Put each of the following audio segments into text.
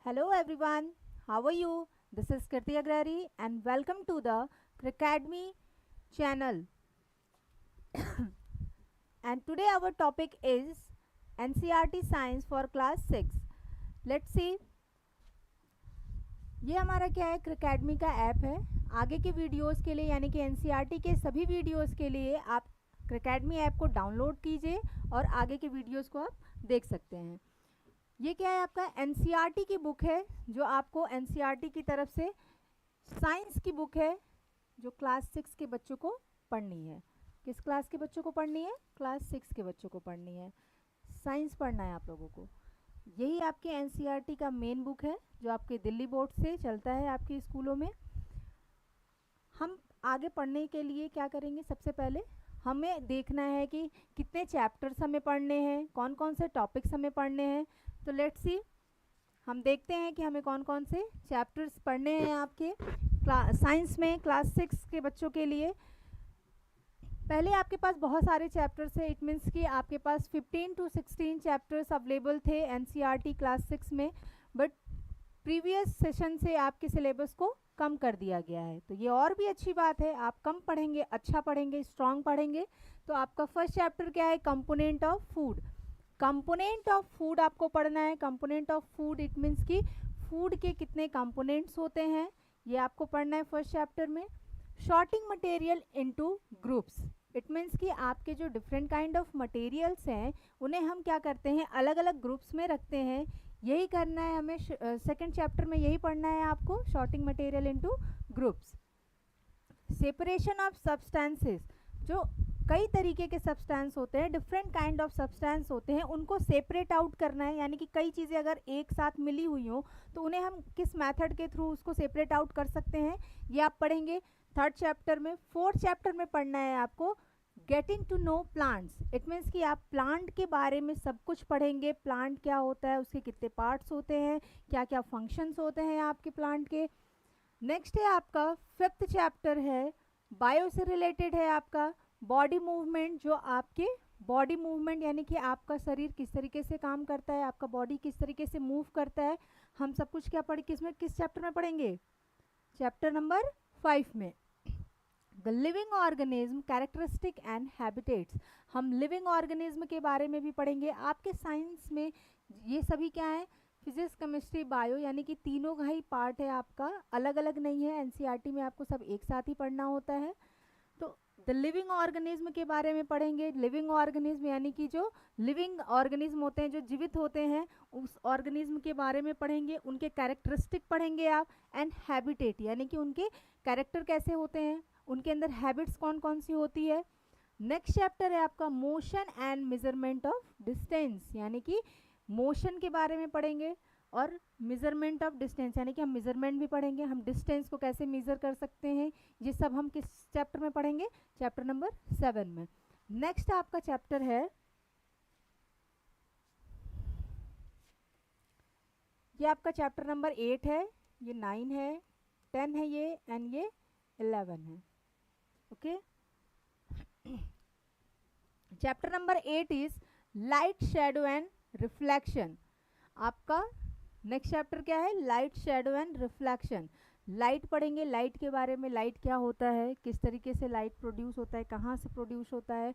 Hello everyone, how are you? This is Kirti Agrari and welcome to the Crickademy channel. And today our topic is NCERT Science for class 6. Let's see. ये हमारा क्या है, क्रिकैडमी का app है. आगे के videos के लिए यानी कि एनसीईआरटी के सभी वीडियोस के लिए आप क्रिकैडमी ऐप को डाउनलोड कीजिए और आगे के वीडियोस को आप देख सकते हैं. ये क्या है, आपका एनसीईआरटी की बुक है जो आपको एनसीईआरटी की तरफ से साइंस की बुक है जो क्लास 6 के बच्चों को पढ़नी है. किस क्लास के बच्चों को पढ़नी है? क्लास 6 के बच्चों को पढ़नी है. साइंस पढ़ना है आप लोगों को. यही आपके एनसीईआरटी का मेन बुक है जो आपके दिल्ली बोर्ड से चलता है आपके स्कूलों में. हम आगे पढ़ने के लिए क्या करेंगे, सबसे पहले हमें देखना है कि कितने चैप्टर्स हमें पढ़ने हैं, कौन कौन से टॉपिक्स हमें पढ़ने हैं. तो लेट्स सी, हम देखते हैं कि हमें कौन कौन से चैप्टर्स पढ़ने हैं आपके साइंस में क्लास 6 के बच्चों के लिए. पहले आपके पास बहुत सारे चैप्टर्स है. इट मीन्स कि आपके पास 15 to 16 चैप्टर्स अवेलेबल थे एनसीईआरटी क्लास 6 में, बट प्रीवियस सेशन से आपके सिलेबस को कम कर दिया गया है. तो ये और भी अच्छी बात है. आप कम पढ़ेंगे, अच्छा पढ़ेंगे, स्ट्रांग पढ़ेंगे. तो आपका फर्स्ट चैप्टर क्या है? Component of food. Component of food आपको पढ़ना है. Component of food it means कि फूड के कितने कंपोनेंट्स होते हैं, ये आपको पढ़ना है फर्स्ट चैप्टर में. Sorting material into groups. It means कि आपके जो डिफरेंट काइंड ऑफ मटेरियल्स हैं उन्हें हम क्या करते हैं, अलग अलग ग्रुप्स में रखते हैं. यही करना है हमें. सेकंड चैप्टर में यही पढ़ना है आपको, sorting material into groups. Separation of substances. जो कई तरीके के सब्सटेंस होते हैं, डिफरेंट काइंड ऑफ सब्सटेंस होते हैं, उनको सेपरेट आउट करना है. यानी कि कई चीज़ें अगर एक साथ मिली हुई हो तो उन्हें हम किस मेथड के थ्रू उसको सेपरेट आउट कर सकते हैं, ये आप पढ़ेंगे थर्ड चैप्टर में. फोर्थ चैप्टर में पढ़ना है आपको getting to know plants. It means कि आप प्लांट के बारे में सब कुछ पढ़ेंगे. प्लांट क्या होता है, उसके कितने पार्ट्स होते हैं, क्या क्या फंक्शंस होते हैं आपके प्लांट के. नेक्स्ट है आपका फिफ्थ चैप्टर है, बायो से रिलेटेड है आपका बॉडी मूवमेंट. जो आपके बॉडी मूवमेंट यानी कि आपका शरीर किस तरीके से काम करता है, आपका बॉडी किस तरीके से मूव करता है, हम सब कुछ क्या पढ़ किस चैप्टर में पढ़ेंगे? चैप्टर नंबर 5 में. The living organism characteristic and habitats. हम लिविंग ऑर्गेनिज्म के बारे में भी पढ़ेंगे. आपके साइंस में ये सभी क्या है, फिजिक्स केमिस्ट्री बायो, यानी कि तीनों का ही पार्ट है आपका, अलग अलग नहीं है. एनसीईआरटी में आपको सब एक साथ ही पढ़ना होता है. तो द लिविंग ऑर्गेनिज्म के बारे में पढ़ेंगे. लिविंग ऑर्गेनिज्म यानी कि जो लिविंग ऑर्गेनिज्म होते हैं, जो जीवित होते हैं, उस ऑर्गेनिज्म के बारे में पढ़ेंगे. उनके कैरेक्टरिस्टिक पढ़ेंगे आप. एंड हैबिटेट यानी कि उनके कैरेक्टर कैसे होते हैं, उनके अंदर हैबिट्स कौन कौन सी होती है. नेक्स्ट चैप्टर है आपका motion and measurement of distance. यानी कि मोशन के बारे में पढ़ेंगे और मेजरमेंट ऑफ डिस्टेंस यानी कि हम मेजरमेंट भी पढ़ेंगे. हम डिस्टेंस को कैसे मेजर कर सकते हैं, ये सब हम किस चैप्टर में पढ़ेंगे? चैप्टर नंबर 7 में. नेक्स्ट आपका चैप्टर है, ये आपका चैप्टर नंबर 8 है, ये 9 है, 10 है ये, एंड ये 11 है. Okay. Chapter number 8 is light shadow and reflection. आपका नेक्स्ट चैप्टर क्या है? Light shadow and reflection. Light पढ़ेंगे, लाइट के बारे में. लाइट क्या होता है, किस तरीके से लाइट प्रोड्यूस होता है, कहाँ से प्रोड्यूस होता है.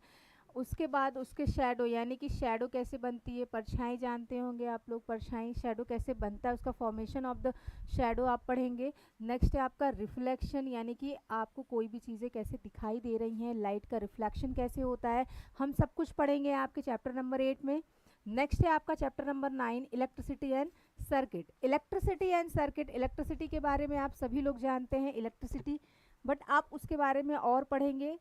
उसके बाद उसके शेडो यानी कि शेडो कैसे बनती है. परछाई जानते होंगे आप लोग, परछाई शेडो कैसे बनता है, उसका फॉर्मेशन ऑफ द शेडो आप पढ़ेंगे. नेक्स्ट है आपका रिफ्लेक्शन यानी कि आपको कोई भी चीज़ें कैसे दिखाई दे रही हैं, लाइट का रिफ्लेक्शन कैसे होता है, हम सब कुछ पढ़ेंगे आपके चैप्टर नंबर 8 में. नेक्स्ट है आपका chapter number 9 electricity and circuit. Electricity and circuit. Electricity के बारे में आप सभी लोग जानते हैं इलेक्ट्रिसिटी, बट आप उसके बारे में और पढ़ेंगे.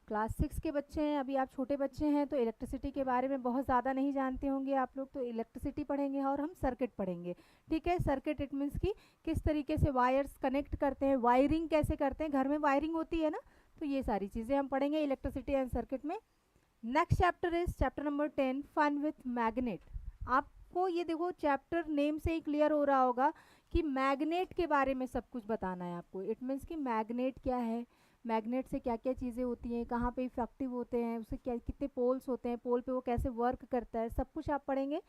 क्लास 6 के बच्चे हैं, अभी आप छोटे बच्चे हैं, तो इलेक्ट्रिसिटी के बारे में बहुत ज़्यादा नहीं जानते होंगे आप लोग. तो इलेक्ट्रिसिटी पढ़ेंगे और हम सर्किट पढ़ेंगे. ठीक है. सर्किट इट मीन्स कि किस तरीके से वायर्स कनेक्ट करते हैं, वायरिंग कैसे करते हैं, घर में वायरिंग होती है ना, तो ये सारी चीज़ें हम पढ़ेंगे इलेक्ट्रिसिटी एंड सर्किट में. Next chapter is chapter number 10 fun with magnet. आपको ये देखो चैप्टर नेम से ही क्लियर हो रहा होगा कि मैग्नेट के बारे में सब कुछ बताना है आपको. इट मीन्स कि मैग्नेट क्या है, मैग्नेट से क्या क्या चीज़ें होती हैं, कहाँ पे इफेक्टिव होते हैं, उससे क्या कितने पोल्स होते हैं, पोल पे वो कैसे वर्क करता है, सब कुछ आप पढ़ेंगे.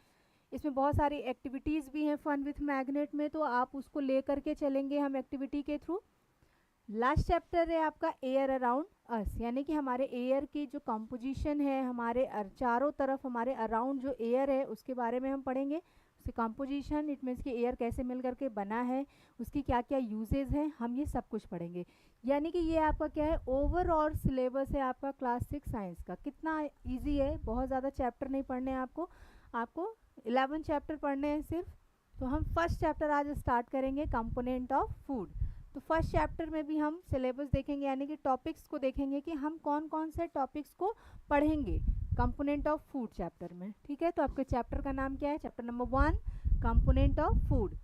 इसमें बहुत सारी एक्टिविटीज़ भी हैं फन विथ मैग्नेट में, तो आप उसको ले करके चलेंगे हम एक्टिविटी के थ्रू। लास्ट चैप्टर है आपका एयर अराउंड अस, यानी कि हमारे एयर की जो कंपोजिशन है, हमारे चारों तरफ हमारे अराउंड जो एयर है उसके बारे में हम पढ़ेंगे। उसकी कंपोजिशन, इट मीन्स कि एयर कैसे मिल करके बना है, उसकी क्या क्या यूजेस हैं, हम ये सब कुछ पढ़ेंगे। यानी कि ये आपका क्या है, ओवरऑल सिलेबस है आपका क्लास 6 साइंस का। कितना ईजी है, बहुत ज़्यादा चैप्टर नहीं पढ़ने हैं आपको, आपको 11 चैप्टर पढ़ने हैं सिर्फ। तो हम फर्स्ट चैप्टर आज स्टार्ट करेंगे, कंपोनेंट ऑफ फूड। तो फर्स्ट चैप्टर में भी हम सिलेबस देखेंगे, यानी कि टॉपिक्स को देखेंगे कि हम कौन कौन से टॉपिक्स को पढ़ेंगे कंपोनेंट ऑफ फूड चैप्टर में। ठीक है, तो आपके चैप्टर का नाम क्या है? Chapter number 1, component of food.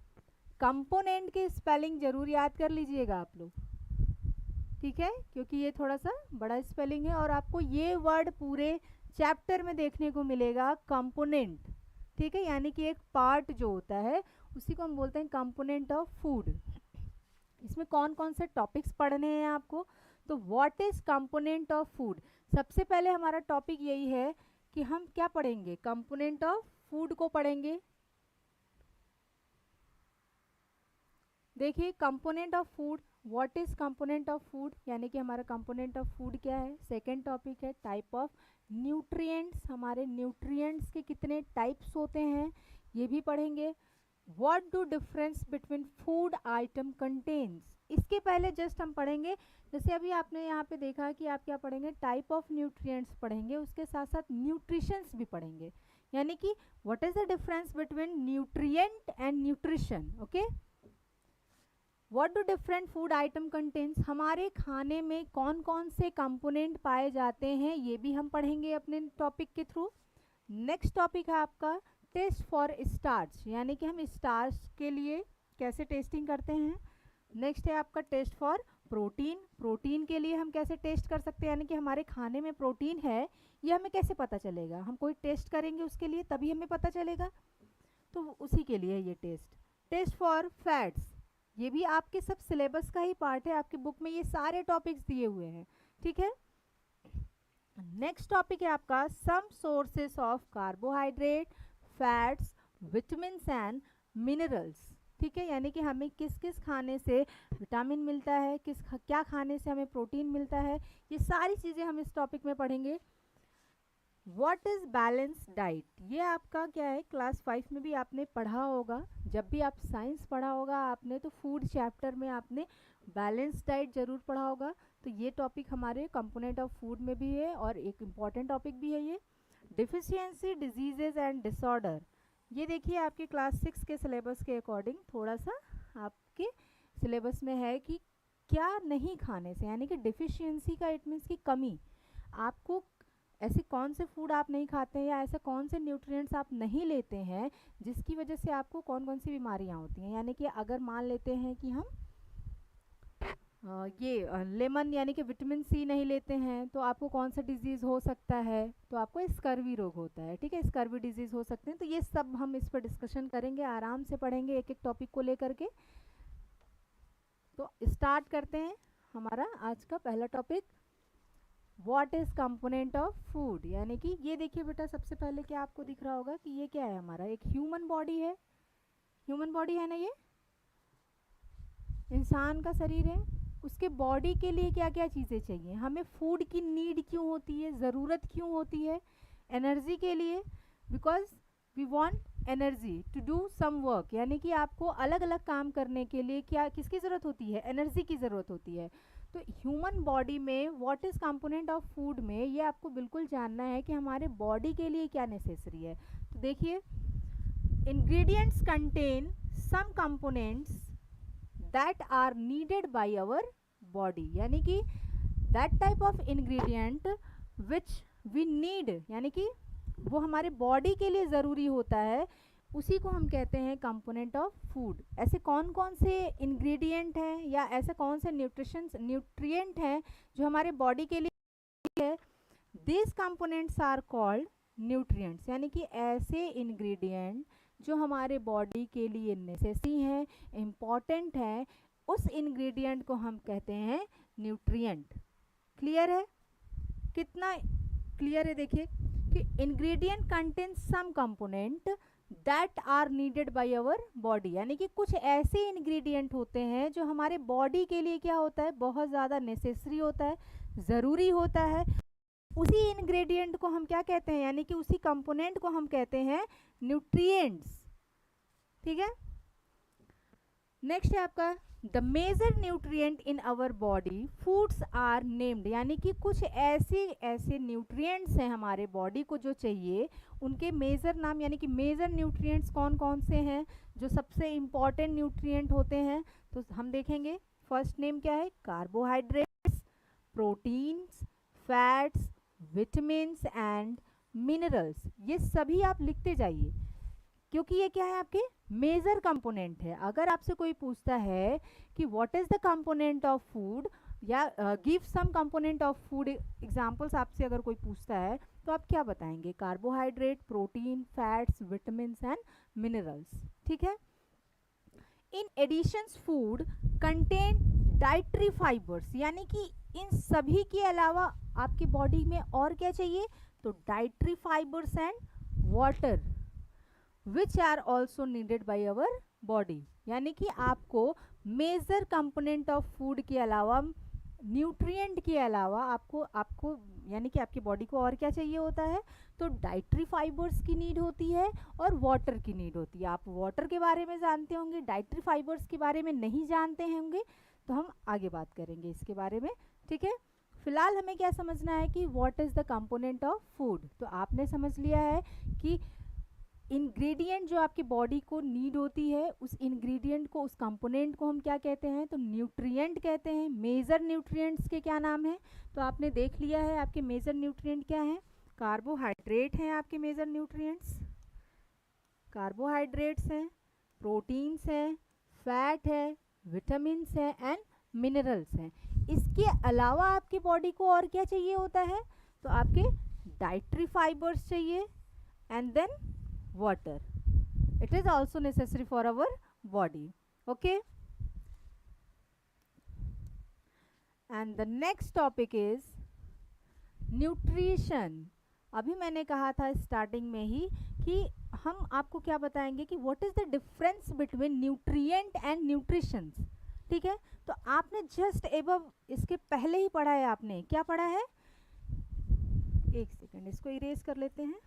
Component की स्पेलिंग जरूर याद कर लीजिएगा आप लोग, ठीक है, क्योंकि ये थोड़ा सा बड़ा स्पेलिंग है और आपको ये वर्ड पूरे चैप्टर में देखने को मिलेगा, कंपोनेंट। ठीक है, यानी कि एक पार्ट जो होता है उसी को हम बोलते हैं कंपोनेंट ऑफ फूड। इसमें कौन कौन से टॉपिक्स पढ़ने हैं आपको? तो what is component of food, सबसे पहले हमारा टॉपिक यही है कि हम क्या पढ़ेंगे, कंपोनेंट ऑफ फूड को पढ़ेंगे। देखिए, component of food, what is component of food, यानी कि हमारा कंपोनेंट ऑफ फूड क्या है। सेकंड टॉपिक है टाइप ऑफ न्यूट्रिएंट्स, हमारे न्यूट्रिएंट्स के कितने टाइप्स होते हैं ये भी पढ़ेंगे। What do difference between food item contains, इसके पहले जस्ट हम पढ़ेंगे, जैसे अभी आपने यहाँ पे देखा कि आप क्या पढ़ेंगे, टाइप ऑफ न्यूट्रिएंट्स पढ़ेंगे, उसके साथ साथ न्यूट्रिशंस भी पढ़ेंगे, यानी कि what is the difference between nutrient and nutrition. Okay, what do different food item contains, हमारे खाने में कौन कौन से कंपोनेंट पाए जाते हैं ये भी हम पढ़ेंगे अपने टॉपिक के थ्रू। नेक्स्ट टॉपिक है आपका टेस्ट फॉर स्टार्च, यानी कि हम स्टार्च के लिए कैसे टेस्टिंग करते हैं। नेक्स्ट है आपका टेस्ट फॉर प्रोटीन, प्रोटीन के लिए हम कैसे टेस्ट कर सकते हैं, यानी कि हमारे खाने में प्रोटीन है ये हमें कैसे पता चलेगा, हम कोई टेस्ट करेंगे उसके लिए तभी हमें पता चलेगा, तो उसी के लिए ये टेस्ट। टेस्ट फॉर फैट्स, ये भी आपके सब सिलेबस का ही पार्ट है, आपकी बुक में ये सारे टॉपिक्स दिए हुए हैं। ठीक है, नेक्स्ट टॉपिक है आपका some sources of carbohydrate, fats, vitamins and minerals. ठीक है, यानी कि हमें किस किस खाने से विटामिन मिलता है, क्या खाने से हमें प्रोटीन मिलता है, ये सारी चीज़ें हम इस टॉपिक में पढ़ेंगे। व्हाट इज़ बैलेंस डाइट, ये आपका क्या है, क्लास 5 में भी आपने पढ़ा होगा, जब भी आप साइंस पढ़ा होगा आपने तो फूड चैप्टर में आपने बैलेंस डाइट ज़रूर पढ़ा होगा। तो ये टॉपिक हमारे कंपोनेंट ऑफ फूड में भी है और एक इम्पॉर्टेंट टॉपिक भी है ये। डिफिशियंसी डिजीजेज एंड डिसऑर्डर, ये देखिए आपके क्लास 6 के सिलेबस के अकॉर्डिंग थोड़ा सा आपके सिलेबस में है कि क्या नहीं खाने से, यानी कि डिफिशियंसी का इट मीन्स की कमी, आपको ऐसे कौन से फूड आप नहीं खाते हैं या ऐसे कौन से न्यूट्रिएंट्स आप नहीं लेते हैं जिसकी वजह से आपको कौन कौन सी बीमारियां होती हैं। यानी कि अगर मान लेते हैं कि हम ये लेमन यानी कि विटामिन सी नहीं लेते हैं तो आपको कौन सा डिजीज़ हो सकता है, तो आपको स्कर्वी रोग होता है। ठीक है, स्कर्वी डिजीज़ हो सकते हैं, तो ये सब हम इस पर डिस्कशन करेंगे, आराम से पढ़ेंगे एक एक टॉपिक को लेकर के। तो स्टार्ट करते हैं हमारा आज का पहला topic, what is component of food. यानी कि ये देखिए बेटा, सबसे पहले क्या आपको दिख रहा होगा कि ये क्या है, हमारा एक ह्यूमन बॉडी है, ह्यूमन बॉडी है ना, ये इंसान का शरीर है, उसके बॉडी के लिए क्या क्या चीज़ें चाहिए, हमें फूड की नीड क्यों होती है, ज़रूरत क्यों होती है, एनर्जी के लिए, because we want energy to do some work, यानी कि आपको अलग अलग काम करने के लिए क्या किसकी ज़रूरत होती है, एनर्जी की ज़रूरत होती है। तो ह्यूमन बॉडी में what is component of food में ये आपको बिल्कुल जानना है कि हमारे बॉडी के लिए क्या नेसेसरी है। तो देखिए, ingredients contain some components that are needed by our body, यानी कि that type of ingredient which we need, यानी कि वो हमारे बॉडी के लिए ज़रूरी होता है, उसी को हम कहते हैं कंपोनेंट ऑफ फूड। ऐसे कौन कौन से इंग्रेडिएंट हैं या ऐसे कौन से न्यूट्रिएंट हैं जो हमारे बॉडी के लिए है, these components are called nutrients, यानी कि ऐसे इंग्रेडिएंट जो हमारे बॉडी के लिए नेसेसरी हैं, इम्पॉर्टेंट हैं, उस इंग्रेडिएंट को हम कहते हैं न्यूट्रिएंट। क्लियर है, कितना क्लियर है, देखिए कि ingredient contain some component that are needed by our body, यानी कि कुछ ऐसे इंग्रेडिएंट होते हैं जो हमारे बॉडी के लिए क्या होता है, बहुत ज़्यादा नेसेसरी होता है, ज़रूरी होता है। उसी इंग्रेडिएंट को हम क्या कहते हैं, यानी कि उसी कंपोनेंट को हम कहते हैं न्यूट्रिएंट्स। ठीक है, नेक्स्ट है आपका the major nutrient in our body foods are named, यानी कि कुछ ऐसे न्यूट्रिएंट्स हैं हमारे बॉडी को जो चाहिए, उनके मेजर नाम, यानी कि मेजर न्यूट्रिएंट्स कौन कौन से हैं, जो सबसे इम्पॉर्टेंट न्यूट्रिएंट होते हैं। तो हम देखेंगे फर्स्ट नेम क्या है, carbohydrates, proteins, fats, vitamins and minerals. ये सभी आप लिखते जाइए, क्योंकि ये क्या है, आपके मेजर कंपोनेंट है। अगर आपसे कोई पूछता है कि what is the component of food, या give some component of food examples आपसे अगर कोई पूछता है, तो आप क्या बताएंगे, carbohydrate, protein, fats, vitamins and minerals. ठीक है, in addition food contain dietary fibres, यानी कि इन सभी के अलावा आपकी बॉडी में और क्या चाहिए, तो dietary fibres and water which are also needed by our body, यानी कि आपको मेजर कंपोनेंट ऑफ फूड के अलावा, न्यूट्रिएंट के अलावा आपको आपको यानी कि आपकी बॉडी को और क्या चाहिए होता है, तो डाइटरी फाइबर्स की नीड होती है और वाटर की नीड होती है। आप वाटर के बारे में जानते होंगे, डाइटरी फाइबर्स के बारे में नहीं जानते होंगे, तो हम आगे बात करेंगे इसके बारे में। ठीक है, फिलहाल हमें क्या समझना है कि what is the component of food. तो आपने समझ लिया है कि इंग्रेडिएंट जो आपकी बॉडी को नीड होती है, उस इंग्रेडिएंट को, उस कंपोनेंट को हम क्या कहते हैं, तो न्यूट्रिएंट कहते हैं। मेजर न्यूट्रिएंट्स के क्या नाम है, तो आपने देख लिया है आपके मेजर न्यूट्रिएंट क्या हैं, कार्बोहाइड्रेट हैं आपके मेजर न्यूट्रिएंट्स, कार्बोहाइड्रेट्स हैं, प्रोटीन्स हैं, फैट है, विटामिन्स हैं एंड मिनरल्स हैं। इसके अलावा आपकी बॉडी को और क्या चाहिए होता है, तो आपके डाइटरी फाइबर्स चाहिए and then water. It is also necessary for our body. Okay, and the next topic is nutrition. अभी मैंने कहा था स्टार्टिंग में ही कि हम आपको क्या बताएंगे कि what is the difference between nutrient and nutrition. ठीक है, तो आपने जस्ट एबव इसके पहले ही पढ़ा है, आपने क्या पढ़ा है, एक सेकेंड इसको इरेज कर लेते हैं।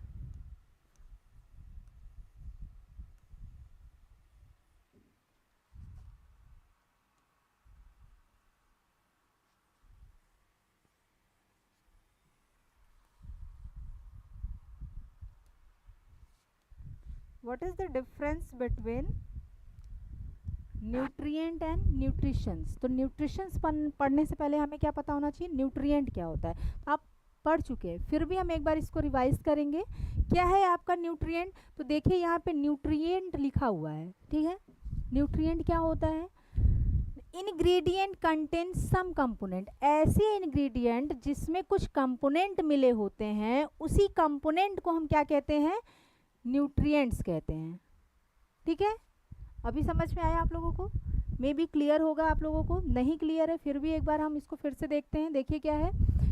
What is the difference between nutrient and nutritions. तो न्यूट्रिशंस पढ़ने से पहले हमें क्या पता होना चाहिए, न्यूट्रिएंट क्या होता है। आप पढ़ चुके हैं, फिर भी हम एक बार इसको रिवाइज करेंगे। क्या है आपका न्यूट्रिएंट, तो देखिए यहाँ पे न्यूट्रिएंट लिखा हुआ है। ठीक है, न्यूट्रिएंट क्या होता है, इंग्रेडिएंट कंटेन सम कंपोनेंट, ऐसे इंग्रेडिएंट जिसमें कुछ कंपोनेंट मिले होते हैं, उसी कंपोनेंट को हम क्या कहते हैं, न्यूट्रिएंट्स कहते हैं। ठीक है, अभी समझ में आया आप लोगों को, मे बी क्लियर होगा आप लोगों को, नहीं क्लियर है फिर भी एक बार हम इसको फिर से देखते हैं। देखिए क्या है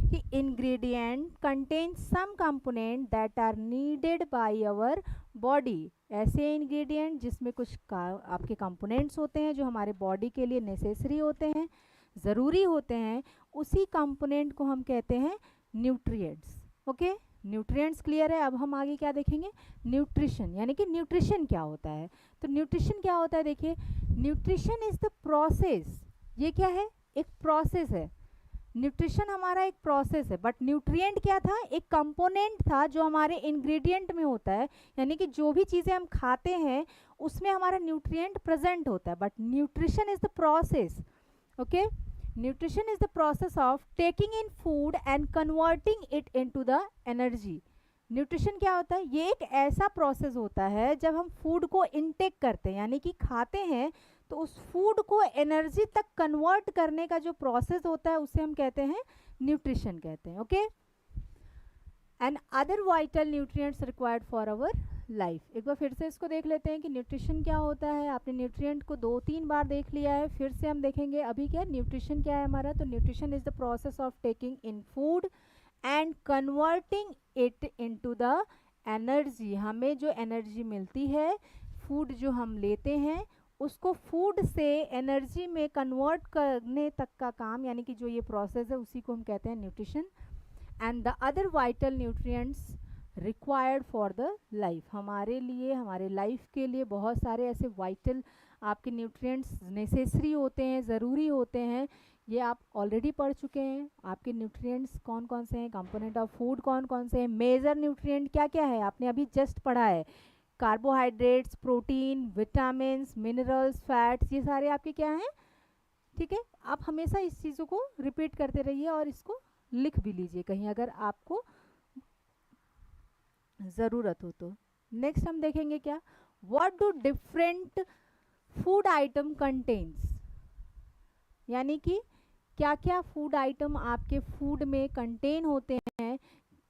कि ingredient contain some component that are needed by our body, ऐसे इंग्रेडिएंट जिसमें कुछ आपके कंपोनेंट्स होते हैं जो हमारे बॉडी के लिए नेसेसरी होते हैं, ज़रूरी होते हैं, उसी कंपोनेंट को हम कहते हैं न्यूट्रिएंट्स। ओके, न्यूट्रिएंट्स क्लियर है। अब हम आगे क्या देखेंगे, न्यूट्रिशन, यानी कि न्यूट्रिशन क्या होता है। तो न्यूट्रिशन क्या होता है, देखिए न्यूट्रिशन इज द प्रोसेस, ये क्या है, एक प्रोसेस है। न्यूट्रिशन हमारा एक प्रोसेस है, बट न्यूट्रिएंट क्या था, एक कंपोनेंट था जो हमारे इंग्रेडिएंट में होता है, यानी कि जो भी चीज़ें हम खाते हैं उसमें हमारा न्यूट्रिएंट प्रेजेंट होता है, but nutrition is the process. Okay, nutrition is the process of taking in food and converting it into the energy. Nutrition क्या होता है, ये एक ऐसा प्रोसेस होता है जब हम फूड को इनटेक करते हैं, यानी कि खाते हैं, तो उस फूड को एनर्जी तक कन्वर्ट करने का जो प्रोसेस होता है उसे हम कहते हैं न्यूट्रिशन कहते हैं। Okay, and other vital nutrients required for our life. एक बार फिर से इसको देख लेते हैं कि न्यूट्रिशन क्या होता है। आपने न्यूट्रिएंट को 2-3 बार देख लिया है, फिर से हम देखेंगे अभी क्या न्यूट्रिशन क्या है हमारा। तो nutrition is the process of taking in food and converting it into the energy, हमें जो एनर्जी मिलती है, फूड जो हम लेते हैं उसको फूड से एनर्जी में कन्वर्ट करने तक का काम, यानी कि जो ये प्रोसेस है उसी को हम कहते हैं nutrition. And the other vital nutrients required for the life, हमारे लिए, हमारे लाइफ के लिए बहुत सारे ऐसे वाइटल आपके न्यूट्रिएंट्स नेसेसरी होते हैं, ज़रूरी होते हैं। ये आप ऑलरेडी पढ़ चुके हैं। आपके न्यूट्रिएंट्स कौन कौन से हैं, कंपोनेंट ऑफ फूड कौन कौन से हैं, मेजर न्यूट्रिएंट क्या क्या है, आपने अभी जस्ट पढ़ा है। Carbohydrates, protein, vitamins, minerals, fats, ये सारे आपके क्या हैं, ठीक है। आप हमेशा इस चीज़ों को रिपीट करते रहिए और इसको लिख भी लीजिए कहीं अगर आपको ज़रूरत हो तो। नेक्स्ट हम देखेंगे क्या, what do different food item contains, यानी कि क्या क्या फूड आइटम आपके फूड में कंटेन होते हैं,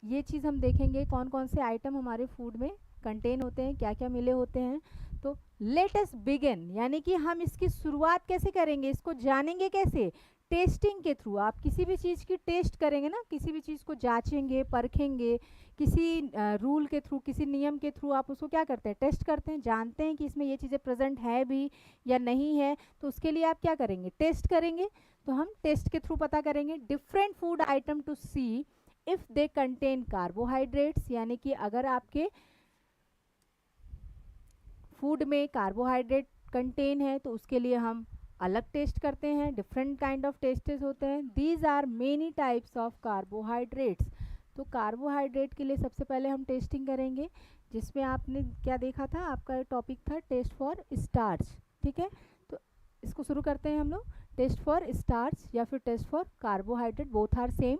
ये चीज़ हम देखेंगे। कौन कौन से आइटम हमारे फूड में कंटेन होते हैं, क्या क्या मिले होते हैं। तो लेट अस बिगिन, यानी कि हम इसकी शुरुआत कैसे करेंगे, इसको जानेंगे कैसे, टेस्टिंग के थ्रू। आप किसी भी चीज़ की टेस्ट करेंगे ना, किसी भी चीज़ को जांचेंगे, परखेंगे, किसी रूल के थ्रू, किसी नियम के थ्रू आप उसको क्या करते हैं, टेस्ट करते हैं, जानते हैं कि इसमें ये चीज़ें प्रेजेंट है भी या नहीं है, तो उसके लिए आप क्या करेंगे, टेस्ट करेंगे। तो हम टेस्ट के थ्रू पता करेंगे different food item to see if they contain carbohydrates, यानी कि अगर आपके फूड में कार्बोहाइड्रेट कंटेन है तो उसके लिए हम अलग टेस्ट करते हैं, डिफरेंट काइंड ऑफ टेस्टेस होते हैं। These are many types of carbohydrates. तो कार्बोहाइड्रेट के लिए सबसे पहले हम टेस्टिंग करेंगे, जिसमें आपने क्या देखा था, आपका टॉपिक था टेस्ट फॉर स्टार्च, ठीक है। तो इसको शुरू करते हैं हम लोग, टेस्ट फॉर स्टार्च या फिर test for carbohydrate, both are same.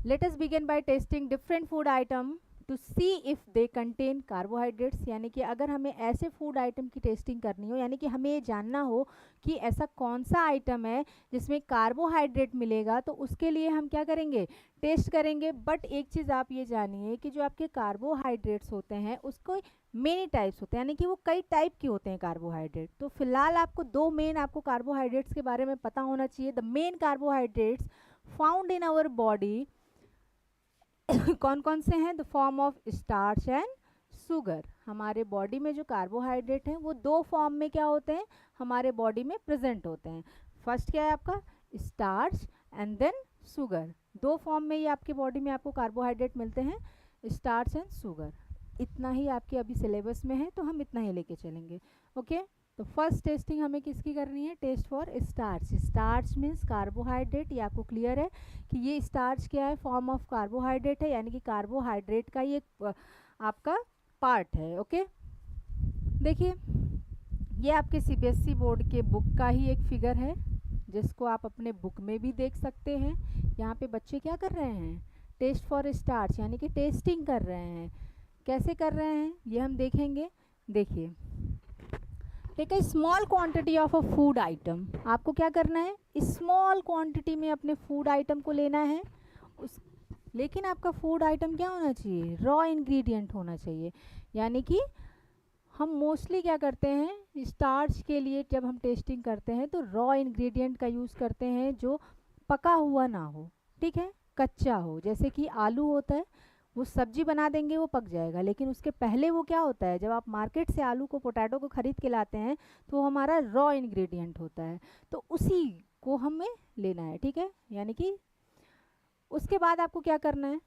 Let us begin by testing different food item to see if they contain carbohydrates, यानी कि अगर हमें ऐसे फूड आइटम की टेस्टिंग करनी हो, यानी कि हमें ये जानना हो कि ऐसा कौन सा आइटम है जिसमें कार्बोहाइड्रेट मिलेगा, तो उसके लिए हम क्या करेंगे, टेस्ट करेंगे। बट एक चीज़ आप ये जानिए कि जो आपके कार्बोहाइड्रेट्स होते हैं उसको मेनी टाइप्स होते हैं, यानी कि वो कई टाइप के होते हैं कार्बोहाइड्रेट। तो फिलहाल आपको दो मेन आपको कार्बोहाइड्रेट्स के बारे में पता होना चाहिए। The main carbohydrates found in our body कौन कौन से हैं, the form of starch and sugar. हमारे बॉडी में जो कार्बोहाइड्रेट हैं वो दो फॉर्म में क्या होते हैं, हमारे बॉडी में प्रेजेंट होते हैं। फर्स्ट क्या है आपका, स्टार्च एंड देन शुगर। दो फॉर्म में ये आपके बॉडी में आपको कार्बोहाइड्रेट मिलते हैं, स्टार्च एंड शुगर। इतना ही आपके अभी सिलेबस में है तो हम इतना ही लेके चलेंगे, ओके। तो फर्स्ट टेस्टिंग हमें किसकी करनी है, test for starch. Starch means carbohydrate, ये आपको क्लियर है कि ये स्टार्च क्या है, फॉर्म ऑफ कार्बोहाइड्रेट है, यानी कि कार्बोहाइड्रेट का ये आपका पार्ट है, ओके। देखिए ये आपके सीबीएसई बोर्ड के बुक का ही एक फिगर है, जिसको आप अपने बुक में भी देख सकते हैं। यहाँ पे बच्चे क्या कर रहे हैं, टेस्ट फॉर स्टार्च यानी कि टेस्टिंग कर रहे हैं। कैसे कर रहे हैं ये हम देखेंगे। देखिए, take a small quantity of a food item, आपको क्या करना है, स्मॉल क्वांटिटी में अपने फूड आइटम को लेना है। लेकिन आपका फूड आइटम क्या होना चाहिए, रॉ इंग्रेडिएंट होना चाहिए। यानी कि हम मोस्टली क्या करते हैं, स्टार्च के लिए जब हम टेस्टिंग करते हैं तो रॉ इंग्रेडिएंट का यूज़ करते हैं जो पका हुआ ना हो, ठीक है, कच्चा हो। जैसे कि आलू होता है, वो सब्जी बना देंगे वो पक जाएगा, लेकिन उसके पहले वो क्या होता है, जब आप मार्केट से आलू को, पोटैटो को ख़रीद के लाते हैं तो वो हमारा रॉ इंग्रेडिएंट होता है, तो उसी को हमें लेना है, ठीक है। यानी कि उसके बाद आपको क्या करना है,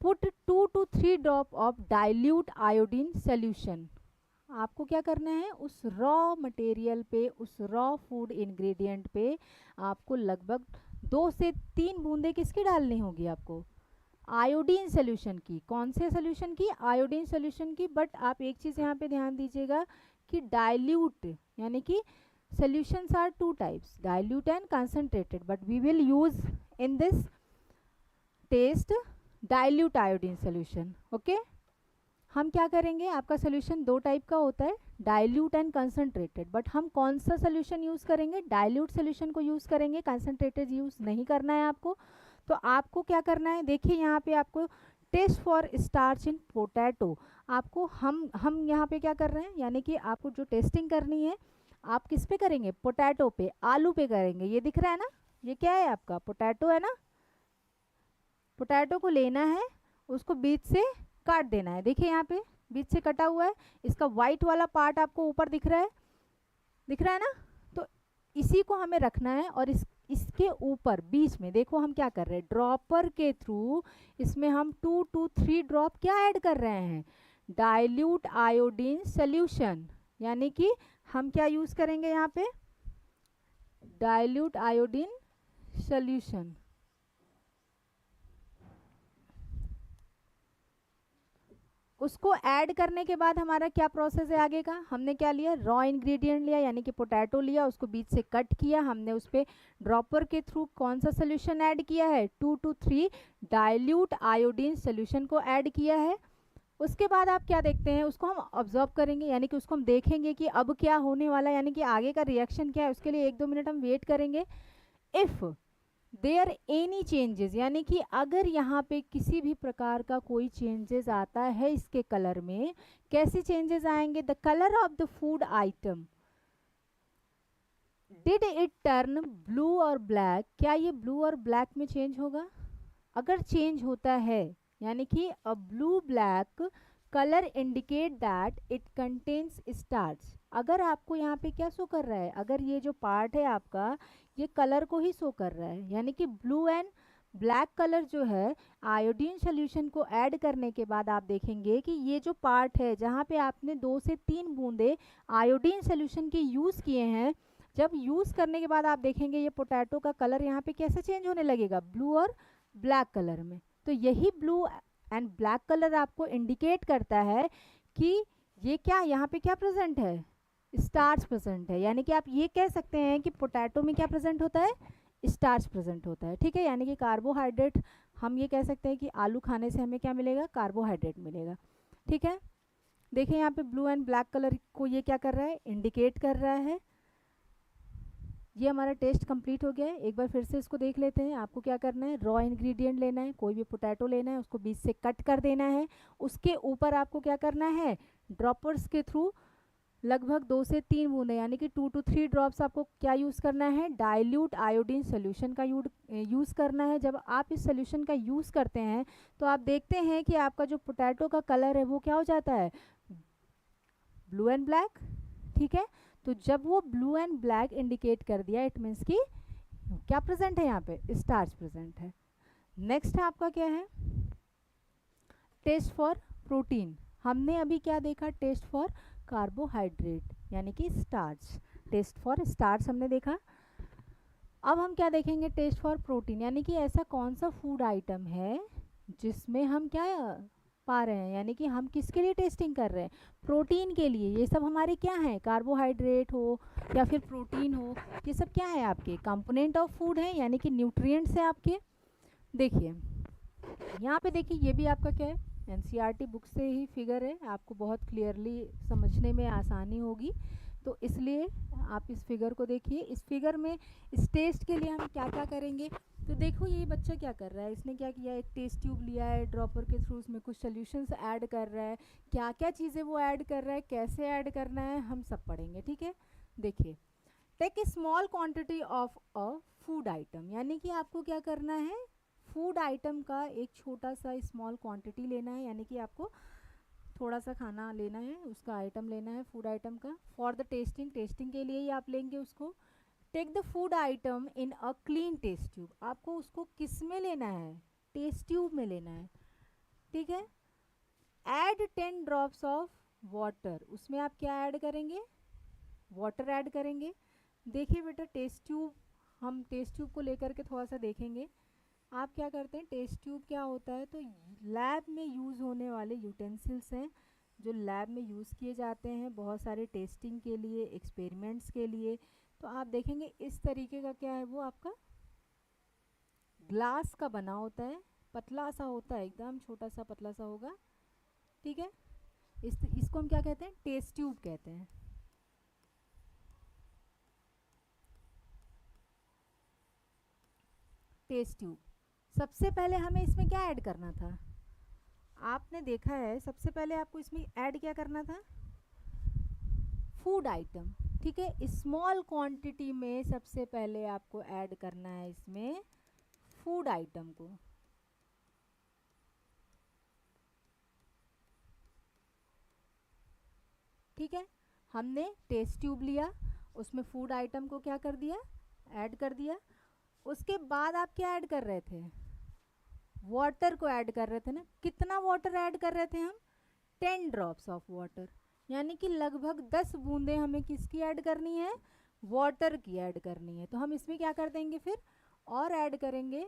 put 2 to 3 drop of dilute iodine solution. आपको क्या करना है, उस रॉ मटेरियल पे, उस रॉ फूड इंग्रेडिएंट पे आपको लगभग 2 से 3 बूंदे किसकी डालनी होगी, आपको आयोडीन सोल्यूशन की। कौन से सोल्यूशन की, आयोडीन सोल्यूशन की। बट आप एक चीज़ यहाँ पे ध्यान दीजिएगा कि डाइल्यूट यानी कि solutions are two types, dilute and concentrated, but we will use in this test dilute iodine solution, okay। हम क्या करेंगे, आपका सोल्यूशन दो टाइप का होता है, डाइल्यूट एंड कंसनट्रेटेड। बट हम कौन सा सोल्यूशन यूज़ करेंगे, डाइल्यूट सोल्यूशन को यूज़ करेंगे, कंसनट्रेटेड यूज़ नहीं करना है आपको। तो आपको क्या करना है, देखिए यहाँ पे आपको test for starch in potato, आपको हम यहाँ पे क्या कर रहे हैं, यानी कि आपको जो टेस्टिंग करनी है आप किस पे करेंगे, पोटैटो पे, आलू पे करेंगे। ये दिख रहा है ना, ये क्या है आपका पोटैटो है ना, पोटैटो को लेना है, उसको बीच से काट देना है। देखिए यहाँ पे बीच से कटा हुआ है, इसका वाइट वाला पार्ट आपको ऊपर दिख रहा है, दिख रहा है ना। तो इसी को हमें रखना है और इसके ऊपर बीच में देखो हम क्या कर रहे हैं, ड्रॉपर के थ्रू इसमें हम 2 to 3 ड्रॉप क्या ऐड कर रहे हैं, डाइल्यूट आयोडीन सॉल्यूशन। यानी कि हम क्या यूज करेंगे यहाँ पे, डाइल्यूट आयोडीन सॉल्यूशन। उसको ऐड करने के बाद हमारा क्या प्रोसेस है आगे का, हमने क्या लिया, रॉ इंग्रेडिएंट लिया यानी कि पोटैटो लिया, उसको बीच से कट किया, हमने उस पर ड्रॉपर के थ्रू कौन सा सोल्यूशन ऐड किया है, 2 to 3 डाइल्यूट आयोडीन सोल्यूशन को ऐड किया है। उसके बाद आप क्या देखते हैं, उसको हम ऑब्जर्व करेंगे यानी कि उसको हम देखेंगे कि अब क्या होने वाला है, यानी कि आगे का रिएक्शन क्या है, उसके लिए 1-2 मिनट हम वेट करेंगे। इफ़ देयर एनी चेंजेस, यानी कि अगर यहाँ पे किसी भी प्रकार का कोई चेंजेस आता है इसके कलर में, कैसे चेंजेस आएंगे, the colour of the food item did it turn blue और ब्लैक, क्या ये ब्लू और ब्लैक में चेंज होगा, अगर चेंज होता है यानी कि a blue black colour indicate that it contains starch. अगर आपको यहाँ पे क्या शो कर रहा है, अगर ये जो पार्ट है आपका ये कलर को ही शो कर रहा है, यानी कि ब्लू एंड ब्लैक कलर जो है आयोडीन सोल्यूशन को ऐड करने के बाद आप देखेंगे कि ये जो पार्ट है जहाँ पे आपने 2 से 3 बूंदे आयोडीन सोल्यूशन के यूज़ किए हैं, जब यूज़ करने के बाद आप देखेंगे ये पोटैटो का कलर यहाँ पे कैसे चेंज होने लगेगा, ब्लू और ब्लैक कलर में। तो यही ब्लू एंड ब्लैक कलर आपको इंडिकेट करता है कि ये क्या यहाँ पे क्या प्रेजेंट है, स्टार्च प्रेजेंट है। यानी कि आप ये कह सकते हैं कि पोटैटो में क्या प्रेजेंट होता है, स्टार्च प्रेजेंट होता है। ठीक है, यानी कि कार्बोहाइड्रेट, हम ये कह सकते हैं कि आलू खाने से हमें क्या मिलेगा, कार्बोहाइड्रेट मिलेगा। ठीक है, देखिए यहाँ पे ब्लू एंड ब्लैक कलर को ये क्या कर रहा है, इंडिकेट कर रहा है। ये हमारा टेस्ट कंप्लीट हो गया है। एक बार फिर से इसको देख लेते हैं। आपको क्या करना है, रॉ इंग्रेडिएंट लेना है, कोई भी पोटैटो लेना है, उसको बीच से कट कर देना है, उसके ऊपर आपको क्या करना है, ड्रॉपर्स के थ्रू लगभग 2 से 3 बूंदे यानी कि 2 to 3 ड्रॉप्स आपको क्या यूज़ करना है, डाइल्यूट आयोडीन सोल्यूशन का यूज़ करना है। जब आप इस सोल्यूशन का यूज़ करते हैं तो आप देखते हैं कि आपका जो पोटैटो का कलर है वो क्या हो जाता है, ब्लू एंड ब्लैक। ठीक है, तो जब वो ब्लू एंड ब्लैक इंडिकेट कर दिया इट मीन्स कि क्या प्रेजेंट है, यहाँ पे स्टार्च प्रेजेंट है। नेक्स्ट आपका क्या है, टेस्ट फॉर प्रोटीन। हमने अभी क्या देखा, टेस्ट फॉर कार्बोहाइड्रेट यानी कि स्टार्च, टेस्ट फॉर स्टार्च हमने देखा। अब हम क्या देखेंगे, टेस्ट फॉर प्रोटीन, यानी कि ऐसा कौन सा फूड आइटम है जिसमें हम क्या पा रहे हैं, यानी कि हम किसके लिए टेस्टिंग कर रहे हैं, प्रोटीन के लिए। ये सब हमारे क्या हैं, कार्बोहाइड्रेट हो या फिर प्रोटीन हो, ये सब क्या है आपके कंपोनेंट ऑफ फूड है, यानी कि न्यूट्रिएंट्स है आपके। देखिए यहाँ पे देखिए, ये भी आपका क्या है, एनसीईआरटी बुक से ही फिगर है, आपको बहुत क्लियरली समझने में आसानी होगी, तो इसलिए आप इस फिगर को देखिए। इस फिगर में इस टेस्ट के लिए हम क्या क्या करेंगे, तो देखो ये बच्चा क्या कर रहा है, इसने क्या किया, एक टेस्ट ट्यूब लिया है, ड्रॉपर के थ्रू उसमें कुछ सोल्यूशंस ऐड कर रहा है, क्या क्या चीज़ें वो ऐड कर रहा है, कैसे ऐड करना है, हम सब पढ़ेंगे। ठीक है, देखिए, take a small quantity of a food item, यानी कि आपको क्या करना है, फूड आइटम का एक छोटा सा स्मॉल क्वांटिटी लेना है, यानी कि आपको थोड़ा सा खाना लेना है, उसका आइटम लेना है फूड आइटम का, फॉर द टेस्टिंग, टेस्टिंग के लिए ही आप लेंगे उसको। Take the food item in a clean test tube, आपको उसको किस में लेना है, टेस्ट ट्यूब में लेना है। ठीक है, ऐड 10 ड्रॉप्स ऑफ वाटर, उसमें आप क्या ऐड करेंगे, वाटर ऐड करेंगे। देखिए बेटा, टेस्ट ट्यूब, हम टेस्ट ट्यूब को लेकर के थोड़ा सा देखेंगे। आप क्या करते हैं, टेस्ट ट्यूब क्या होता है, तो लैब में यूज़ होने वाले यूटेंसिल्स हैं जो लैब में यूज़ किए जाते हैं बहुत सारे टेस्टिंग के लिए, एक्सपेरिमेंट्स के लिए। तो आप देखेंगे इस तरीके का क्या है, वो आपका ग्लास का बना होता है, पतला सा होता है, एकदम छोटा सा पतला सा होगा। ठीक है, इसको हम क्या कहते हैं, टेस्ट ट्यूब कहते हैं। टेस्ट ट्यूब, सबसे पहले हमें इसमें क्या ऐड करना था, आपने देखा है सबसे पहले आपको इसमें ऐड क्या करना था, फूड आइटम। ठीक है, स्मॉल क्वांटिटी में सबसे पहले आपको ऐड करना है इसमें फूड आइटम को। ठीक है, हमने टेस्ट ट्यूब लिया, उसमें फूड आइटम को क्या कर दिया, ऐड कर दिया। उसके बाद आप क्या ऐड कर रहे थे, वाटर को ऐड कर रहे थे ना। कितना वाटर ऐड कर रहे थे हम, 10 ड्रॉप्स ऑफ वाटर, यानी कि लगभग 10 बूंदें हमें किसकी ऐड करनी है, वाटर की ऐड करनी है। तो हम इसमें क्या कर देंगे फिर, और ऐड करेंगे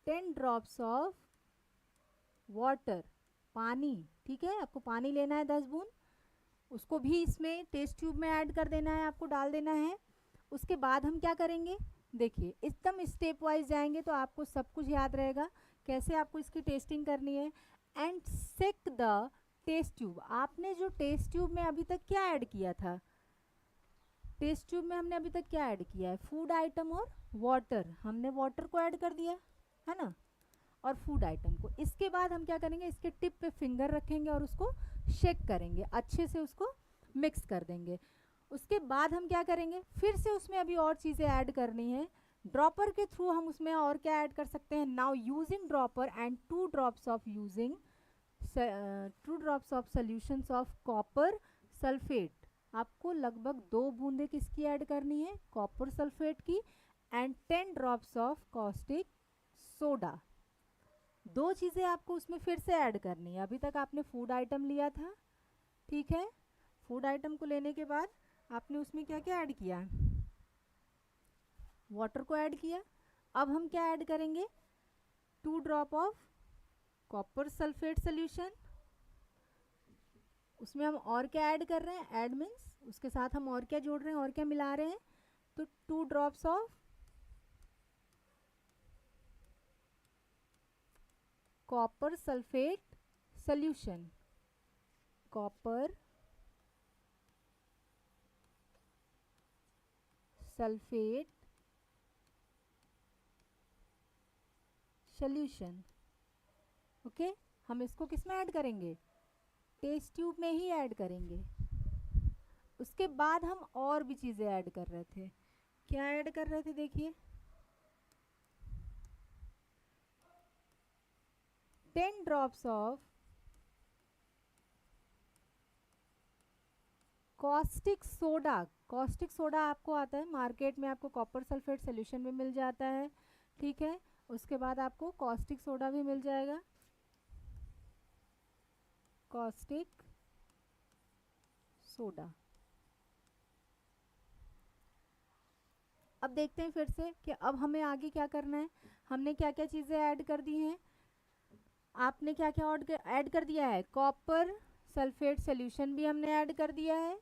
10 ड्रॉप्स ऑफ वाटर, पानी। ठीक है, आपको पानी लेना है 10 बूंद, उसको भी इसमें टेस्ट ट्यूब में ऐड कर देना है, आपको डाल देना है। उसके बाद हम क्या करेंगे, देखिए एकदम स्टेप वाइज जाएंगे तो आपको सब कुछ याद रहेगा कैसे आपको इसकी टेस्टिंग करनी है। And shake the test tube, आपने जो टेस्ट ट्यूब में अभी तक क्या ऐड किया था, टेस्ट ट्यूब में हमने अभी तक क्या ऐड किया है, फूड आइटम और वाटर। हमने वाटर को ऐड कर दिया है ना, और फूड आइटम को। इसके बाद हम क्या करेंगे, इसके टिप पे फिंगर रखेंगे और उसको शेक करेंगे, अच्छे से उसको मिक्स कर देंगे। उसके बाद हम क्या करेंगे, फिर से उसमें अभी और चीज़ें ऐड करनी है। ड्रॉपर के थ्रू हम उसमें और क्या ऐड कर सकते हैं, now using dropper and 2 drops of using 2 drops of solutions of copper sulphate. आपको लगभग 2 बूंदें किसकी ऐड करनी है, कॉपर सल्फेट की, and 10 drops of caustic soda. 2 चीज़ें आपको उसमें फिर से ऐड करनी है। अभी तक आपने फूड आइटम लिया था, ठीक है, फूड आइटम को लेने के बाद आपने उसमें क्या क्या ऐड किया, वाटर को ऐड किया। अब हम क्या ऐड करेंगे, 2 drop of copper sulphate solution. उसमें हम और क्या ऐड कर रहे हैं, ऐड मीन्स उसके साथ हम और क्या जोड़ रहे हैं, और क्या मिला रहे हैं, तो 2 drops of copper sulphate solution, copper sulphate solution. Okay, हम इसको किस में ऐड करेंगे, टेस्ट ट्यूब में ही ऐड करेंगे। उसके बाद हम और भी चीज़ें ऐड कर रहे थे, क्या ऐड कर रहे थे, देखिए 10 drops of caustic soda. Caustic soda आपको आता है मार्केट में, आपको कॉपर सल्फेट सोल्यूशन में मिल जाता है, ठीक है। उसके बाद आपको कॉस्टिक सोडा भी मिल जाएगा, कॉस्टिक सोडा। अब देखते हैं फिर से कि अब हमें आगे क्या करना है। हमने क्या क्या चीज़ें ऐड कर दी हैं, आपने क्या क्या ऐड कर दिया है, कॉपर सल्फेट सोल्यूशन भी हमने ऐड कर दिया है,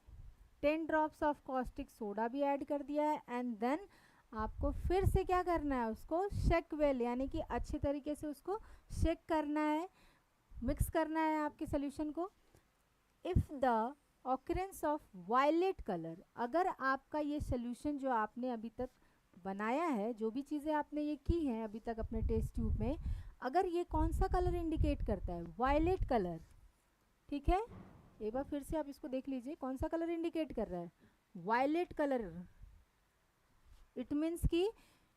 10 ड्रॉप्स ऑफ कॉस्टिक सोडा भी ऐड कर दिया है। एंड देन आपको फिर से क्या करना है, उसको शेक वेल, यानी कि अच्छे तरीके से उसको शेक करना है, मिक्स करना है आपके सोल्यूशन को। If the occurrence of violet colour, अगर आपका ये सोल्यूशन जो आपने अभी तक बनाया है, जो भी चीज़ें आपने ये की हैं अभी तक अपने टेस्ट ट्यूब में, अगर ये कौन सा कलर इंडिकेट करता है, वायलेट कलर, ठीक है। एक बार फिर से आप इसको देख लीजिए, कौन सा कलर इंडिकेट कर रहा है, वायलेट कलर। इट मीन्स कि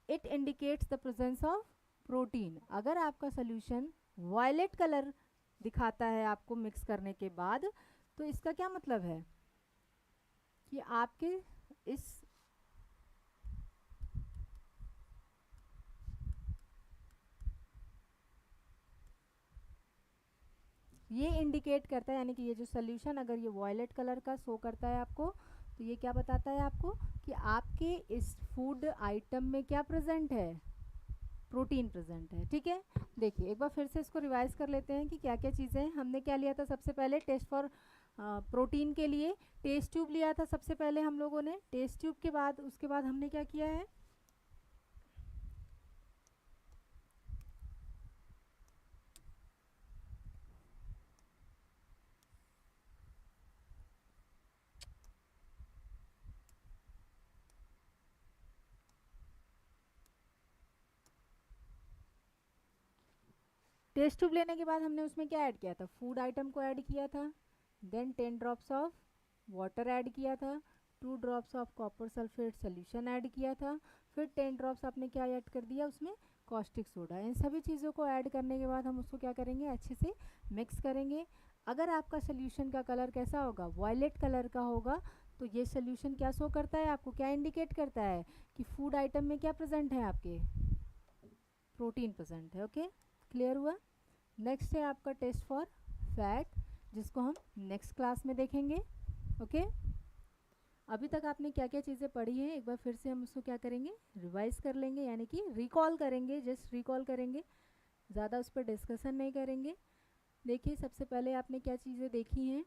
it indicates the presence of protein. अगर आपका सोल्यूशन वायलेट कलर दिखाता है आपको मिक्स करने के बाद, तो इसका क्या मतलब है कि आपके इस ये इंडिकेट करता है, यानी कि ये जो सोल्यूशन अगर ये वॉयलेट कलर का शो करता है आपको, तो ये क्या बताता है आपको कि आपके इस फूड आइटम में क्या प्रेजेंट है, प्रोटीन प्रेजेंट है, ठीक है। देखिए एक बार फिर से इसको रिवाइज कर लेते हैं कि क्या क्या चीज़ें हैं। हमने क्या लिया था, सबसे पहले टेस्ट फॉर प्रोटीन के लिए टेस्ट ट्यूब लिया था सबसे पहले हम लोगों ने। टेस्ट ट्यूब के बाद उसके बाद हमने क्या किया है, टेस्ट ट्यूब लेने के बाद हमने उसमें क्या ऐड किया था, फूड आइटम को ऐड किया था, then 10 drops of water add किया था, 2 drops of copper sulphate solution add किया था, फिर 10 ड्रॉप्स आपने क्या ऐड कर दिया उसमें, कॉस्टिक सोडा। इन सभी चीज़ों को ऐड करने के बाद हम उसको क्या करेंगे, अच्छे से मिक्स करेंगे। अगर आपका सोल्यूशन का कलर कैसा होगा, वॉयलेट कलर का होगा, तो ये सोल्यूशन क्या शो करता है आपको, क्या इंडिकेट करता है कि फूड आइटम में क्या प्रेजेंट है, आपके प्रोटीन प्रेजेंट है। ओके, क्लियर हुआ। नेक्स्ट है आपका टेस्ट फॉर फैट, जिसको हम नेक्स्ट क्लास में देखेंगे। ओके, अभी तक आपने क्या क्या चीज़ें पढ़ी हैं, एक बार फिर से हम उसको क्या करेंगे, रिवाइज कर लेंगे, यानी कि रिकॉल करेंगे, जस्ट रिकॉल करेंगे, ज़्यादा उस पर डिस्कशन नहीं करेंगे। देखिए, सबसे पहले आपने क्या चीज़ें देखी हैं,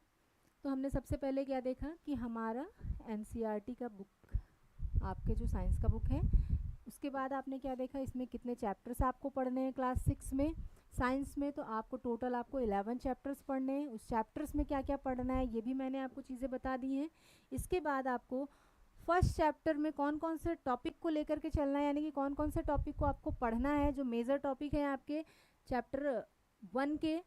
तो हमने सबसे पहले क्या देखा कि हमारा एनसीईआरटी का बुक, आपके जो साइंस का बुक है, उसके बाद आपने क्या देखा, इसमें कितने चैप्टर्स आपको पढ़ने हैं क्लास 6 में साइंस में, तो आपको टोटल आपको 11 चैप्टर्स पढ़ने हैं। उस चैप्टर्स में क्या क्या पढ़ना है ये भी मैंने आपको चीज़ें बता दी हैं। इसके बाद आपको फर्स्ट चैप्टर में कौन कौन से टॉपिक को लेकर के चलना है, यानी कि कौन कौन से टॉपिक को आपको पढ़ना है, जो मेजर टॉपिक है आपके चैप्टर 1 के।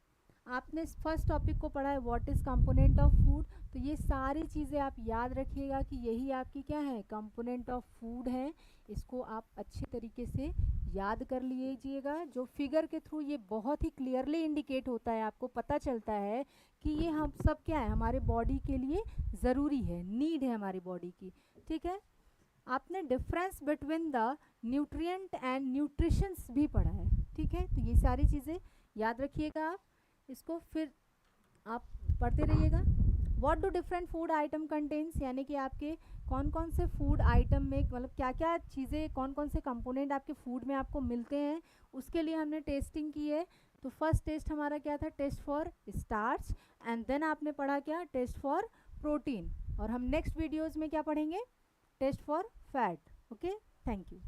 आपने फर्स्ट टॉपिक को पढ़ा है what is component of food, तो ये सारी चीज़ें आप याद रखिएगा कि यही आपकी क्या है, कंपोनेंट ऑफ फूड है। इसको आप अच्छे तरीके से याद कर लीजिएगा। जो फिगर के थ्रू ये बहुत ही क्लियरली इंडिकेट होता है, आपको पता चलता है कि ये हम सब क्या है, हमारे बॉडी के लिए ज़रूरी है, नीड है हमारी बॉडी की। ठीक है, आपने difference between the nutrient and nutritions भी पढ़ा है। ठीक है, तो ये सारी चीज़ें याद रखिएगा आप, इसको फिर आप पढ़ते रहिएगा। What do different food item contains, यानी कि आपके कौन कौन से फूड आइटम में, मतलब क्या क्या चीज़ें, कौन कौन से कंपोनेंट आपके फूड में आपको मिलते हैं, उसके लिए हमने टेस्टिंग की है। तो फर्स्ट टेस्ट हमारा क्या था, test for starch, and then आपने पढ़ा क्या, टेस्ट फॉर प्रोटीन। और हम नेक्स्ट वीडियोज़ में क्या पढ़ेंगे, test for fat. Okay, thank you.